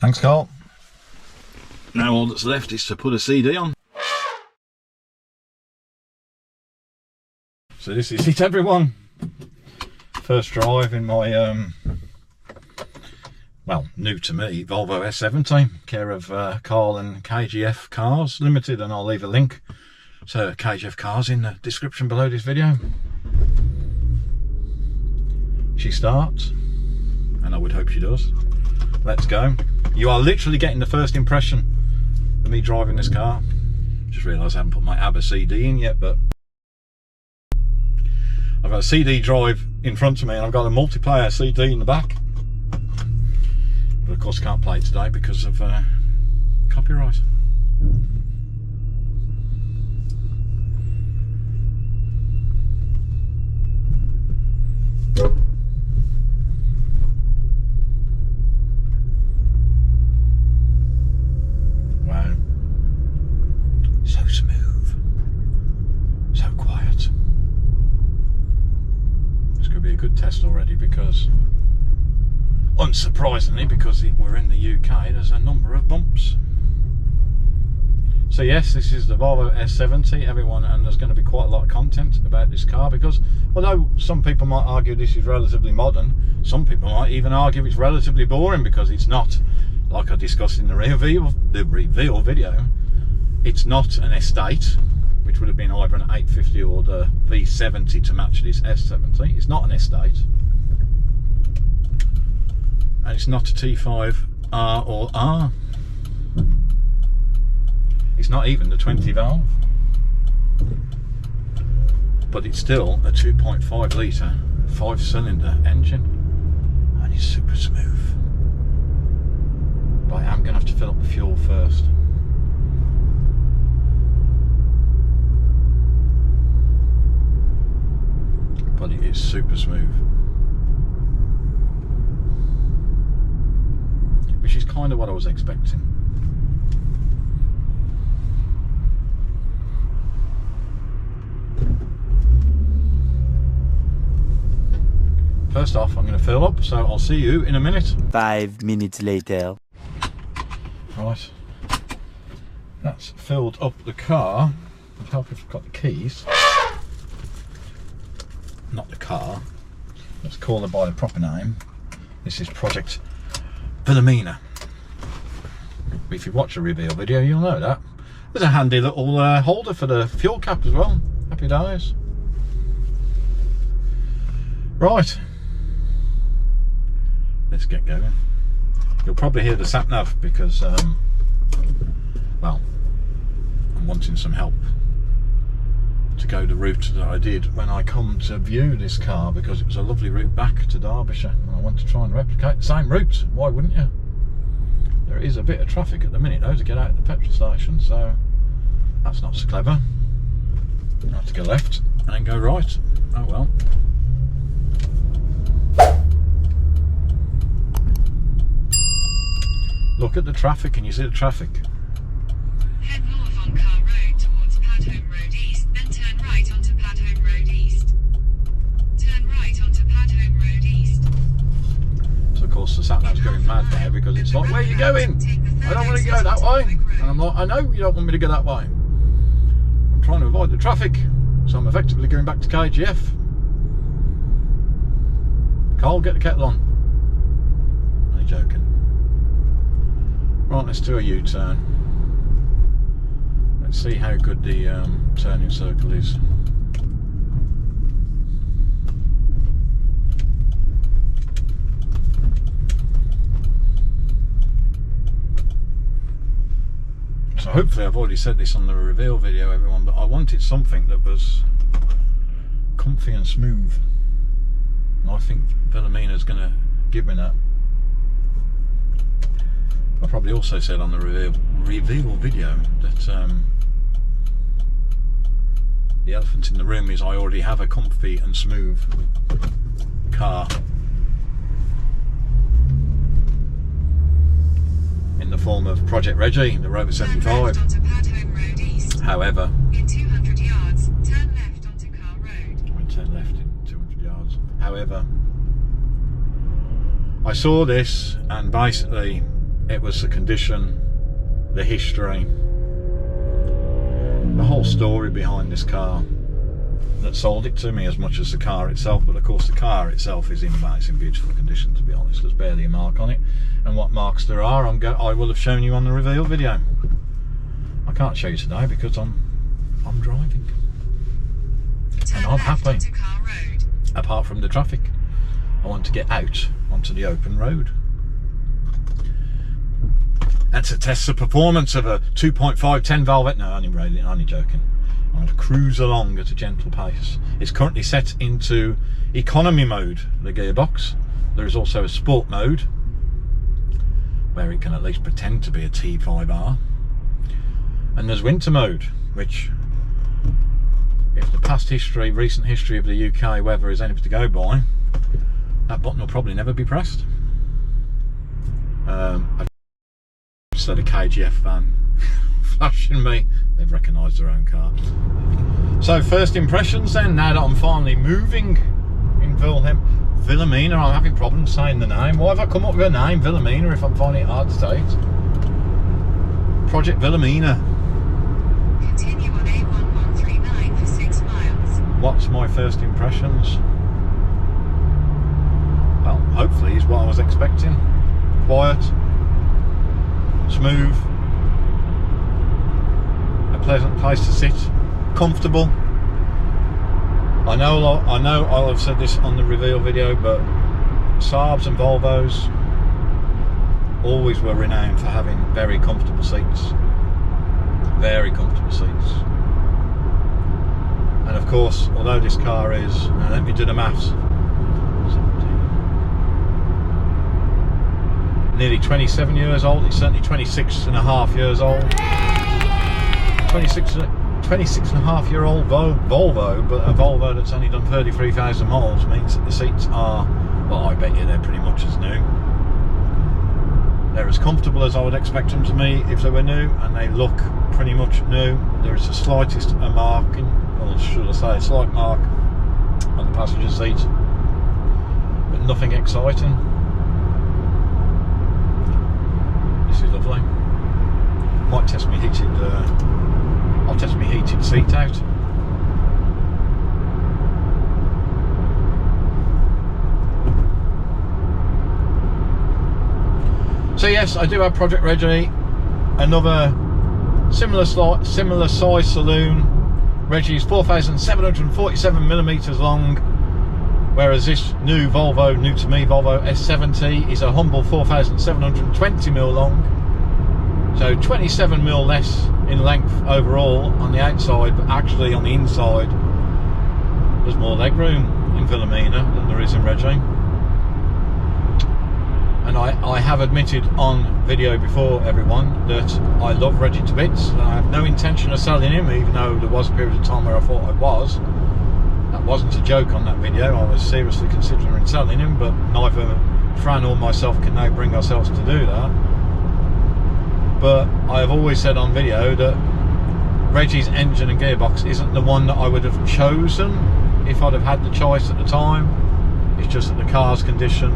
Thanks, Carl. Now all that's left is to put a CD on. So this is it, everyone. First drive in my, well, new to me, Volvo S70, care of Carl and KGF Cars Limited, and I'll leave a link to KGF Cars in the description below this video. She starts, and I would hope she does. Let's go. You are literally getting the first impression of me driving this car. Just realised I haven't put my ABBA CD in yet, but I've got a CD drive in front of me and I've got a multiplayer CD in the back. But of course I can't play it today because of copyright. Wow. So smooth. So quiet. This could be a good test already because, unsurprisingly, because we're in the UK, there's a number of bumps. So yes, this is the Volvo S70, everyone, and there's going to be quite a lot of content about this car because although some people might argue this is relatively modern, some people might even argue it's relatively boring because it's not, like I discussed in the reveal video, it's not an estate, which would have been either an 850 or the V70 to match this S70. It's not an estate. And it's not a T5R or R. It's not even the 20 valve. But it's still a 2.5 litre 5-cylinder engine. And it's super smooth. But I am going to have to fill up the fuel first. But it is super smooth. Which is kind of what I was expecting. First off, I'm going to fill up, so I'll see you in a minute. 5 minutes later. Right. That's filled up the car. I'd help if I've got the keys. Not the car. Let's call her by the proper name. This is Project Wilhelmina. If you watch a reveal video, you'll know that. There's a handy little holder for the fuel cap as well. Happy days. Right. Let's get going. You'll probably hear the sat nav because, well, I'm wanting some help to go the route that I did when I come to view this car because it was a lovely route back to Derbyshire and I want to try and replicate the same route. Why wouldn't you? There is a bit of traffic at the minute though to get out of the petrol station, so that's not so clever. I have to go left and then go right. Oh well. Look at the traffic. Can you see the traffic? Head north on Car Road towards Padhome Road East, then turn right onto Padhome Road East. Turn right onto Padhome Road East. So of course the sat nav's going mad there because it's like, where are you going? I don't want to go that way. And I'm like, I know you don't want me to go that way. I'm trying to avoid the traffic. So I'm effectively going back to KGF. Carl, get the kettle on. Only joking. Right, let's do a U-turn. Let's see how good the turning circle is. So hopefully I've already said this on the reveal video, everyone, but I wanted something that was comfy and smooth. And I think Wilhelmina's going to give me that. I probably also said on the reveal video that the elephant in the room is I already have a comfy and smooth car in the form of Project Reggie, the Rover 75. However, in 200 yards, turn left onto Car Road. I went turn left in 200 yards. However, I saw this and basically it was the condition, the history, the whole story behind this car that sold it to me, as much as the car itself. But of course the car itself is in beautiful condition, to be honest. There's barely a mark on it, and what marks there are I will have shown you on the reveal video. I can't show you today because I'm driving and I'm happy. Apart from the traffic, I want to get out onto the open road and to test the performance of a 2.5 10 valve. No, only joking. I'm going to cruise along at a gentle pace. It's currently set into economy mode, the gearbox. There is also a sport mode where it can at least pretend to be a T5R, and there's winter mode, which, if the recent history of the UK weather is anything to go by, that button will probably never be pressed. I've just had a KGF van flashing me. They've recognised their own car. So first impressions then, now that I'm finally moving in Wilhelmina. I'm having problems saying the name. Why have I come up with a name, Wilhelmina, if I'm finding it hard to say it? Project Wilhelmina. Continue on A1139 for 6 miles. What's my first impressions? Well, hopefully is what I was expecting. Quiet, smooth, a pleasant place to sit, comfortable. I know I'll have said this on the reveal video, but Saabs and Volvos always were renowned for having very comfortable seats. Very comfortable seats. And of course, although this car is, now let me do the maths, nearly 27 years old, it's certainly 26 and a half years old. 26 and a half year old Volvo, but a Volvo that's only done 33,000 miles means that the seats are, well, I bet you they're pretty much as new. They're as comfortable as I would expect them to be if they were new, and they look pretty much new. There is the slightest marking, or should I say a slight mark on the passenger seat, but nothing exciting. This is lovely. Might test me heated, I'll test my heated seat out. So yes, I do have Project Reggie, another similar size saloon. Reggie's 4,747mm long, whereas this new Volvo, new to me, Volvo S70 is a humble 4,720mm long. So 27mm less in length overall on the outside, but actually on the inside there's more legroom in Wilhelmina than there is in Reggie. And I have admitted on video before, everyone, that I love Reggie to bits, and I have no intention of selling him, even though there was a period of time where I thought I was. That wasn't a joke on that video. I was seriously considering selling him, but neither Fran or myself can now bring ourselves to do that. But I have always said on video that Reggie's engine and gearbox isn't the one that I would have chosen if I'd have had the choice at the time. It's just that the car's condition,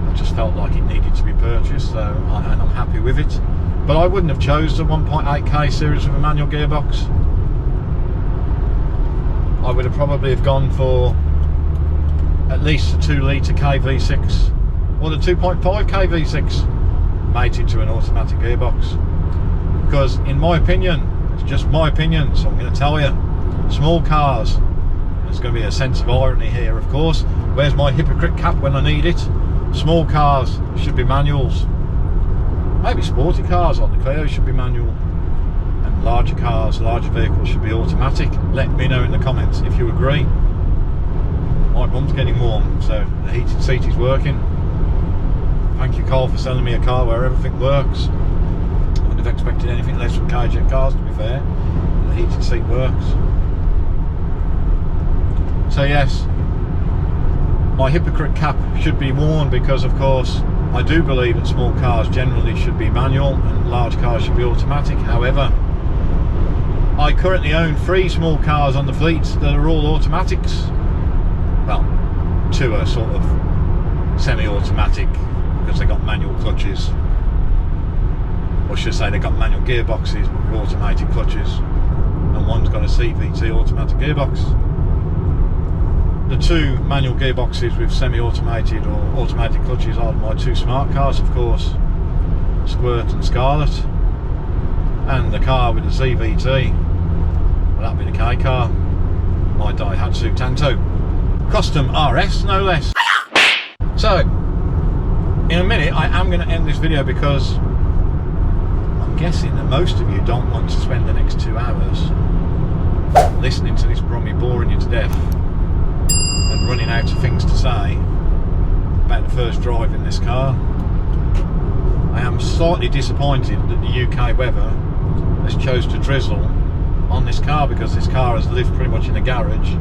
I just felt like it needed to be purchased, so and I'm happy with it. But I wouldn't have chose the 1.8k series with a manual gearbox. I would have probably have gone for at least a 2 litre KV6 or the 2.5k V6 mated to an automatic gearbox, because in my opinion, it's just my opinion, so I'm going to tell you, small cars, there's going to be a sense of irony here, of course. Where's my hypocrite cap when I need it? Small cars should be manuals. Maybe sporty cars like the Clio should be manual, and larger cars, larger vehicles should be automatic. Let me know in the comments if you agree. My bum's getting warm, so the heated seat is working. Thank you, Carl, for selling me a car where everything works. I wouldn't have expected anything less from KGF Cars, to be fair. The heated seat works. So yes, my hypocrite cap should be worn, because of course I do believe that small cars generally should be manual and large cars should be automatic. However, I currently own 3 small cars on the fleet that are all automatics. Well, 2 are sort of semi-automatic because they got manual clutches. or should I say they've got manual gearboxes with automated clutches, and one's got a CVT automatic gearbox. The two manual gearboxes with semi-automated or automatic clutches are my two smart cars, of course, Squirt and Scarlet, and the car with the CVT, well, that'd be the K car, my Daihatsu Tanto, custom RS no less. So, in a minute I am going to end this video because I'm guessing that most of you don't want to spend the next 2 hours listening to this Brummy boring you to death and running out of things to say about the first drive in this car. I am slightly disappointed that the UK weather has chose to drizzle on this car, because this car has lived pretty much in a garage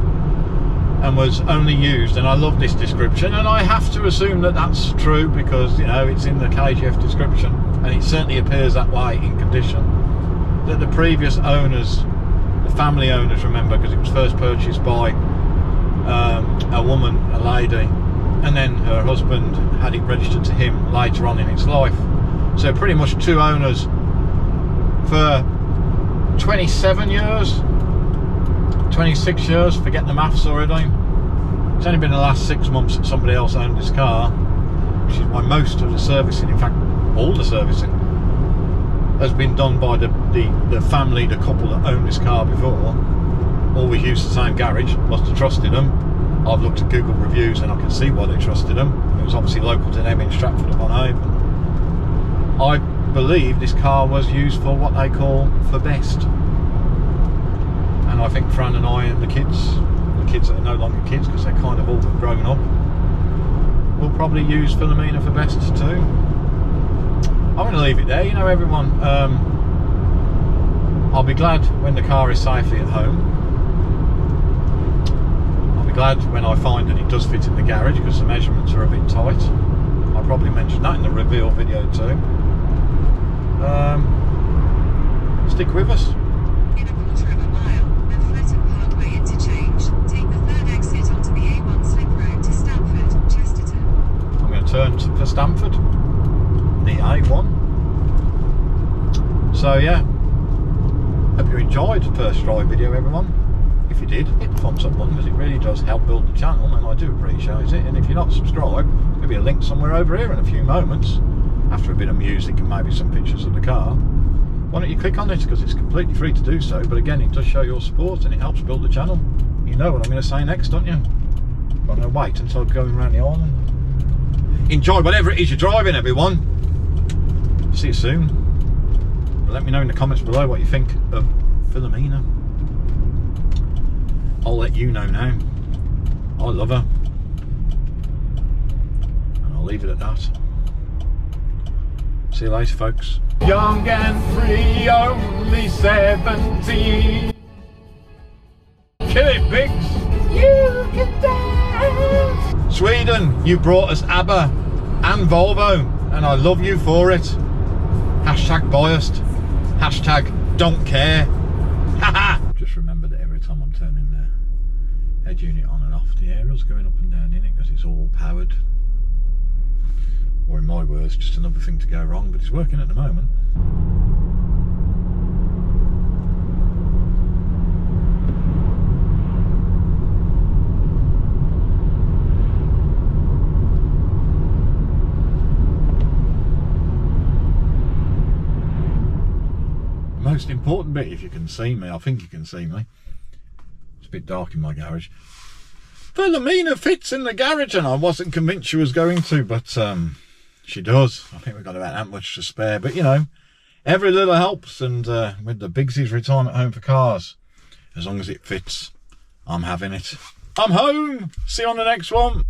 and was only used, and I love this description, and I have to assume that that's true because, you know, it's in the KGF description and it certainly appears that way in condition, that the previous owners, the family owners, remember, because it was first purchased by a woman, a lady, and then her husband had it registered to him later on in its life. So pretty much two owners for 27 years, 26 years, forget the maths already. It's only been the last 6 months that somebody else owned this car, which is why most of the servicing, in fact all the servicing, has been done by the family, the couple that owned this car before. Always used the same garage, must have trusted them. I've looked at Google reviews and I can see why they trusted them. It was obviously local to them in Stratford upon Avon. I believe this car was used for what they call for best, and I think Fran and I and the kids that are no longer kids because they're kind of all grown up, will probably use Philomena for best too. I'm going to leave it there. You know, everyone, I'll be glad when the car is safely at home. I'll be glad when I find that it does fit in the garage, because the measurements are a bit tight. I'll probably mention that in the reveal video too. Stick with us. In a quarter of a mile, at Fletton Parkway interchange, take the third exit onto the A1 slip road to Stamford, Chesterton. I'm going to turn for Stamford, the A1. So yeah, hope you enjoyed the first drive video, everyone. If you did, hit the thumbs up button, because it really does help build the channel, and I do appreciate it. And if you're not subscribed, there'll be a link somewhere over here in a few moments, after a bit of music and maybe some pictures of the car. Why don't you click on it, because it's completely free to do so, but again, it does show your support and it helps build the channel. You know what I'm going to say next, don't you? I'm going to wait until going around the island. Enjoy whatever it is you're driving, everyone. See you soon. Let me know in the comments below what you think of Philomena. I'll let you know now. I love her, and I'll leave it at that. See you later, folks. Young and free, only 17. Kill it, Biggs. You can dance. Sweden, you brought us ABBA and Volvo, and I love you for it. Hashtag biased. Hashtag don't care. Haha. Just remember that every time I'm turning the head unit on and off, the aerial's going up and down in it, because it's all powered. Or in my words, just another thing to go wrong, but it's working at the moment. The most important bit, if you can see me, I think you can see me. It's a bit dark in my garage. Philomena fits in the garage, and I wasn't convinced she was going to, but she does. I think we've got about that much to spare, but you know, every little helps. And with the Biggsy's retirement home for cars, as long as it fits, I'm having it. I'm home. See you on the next one.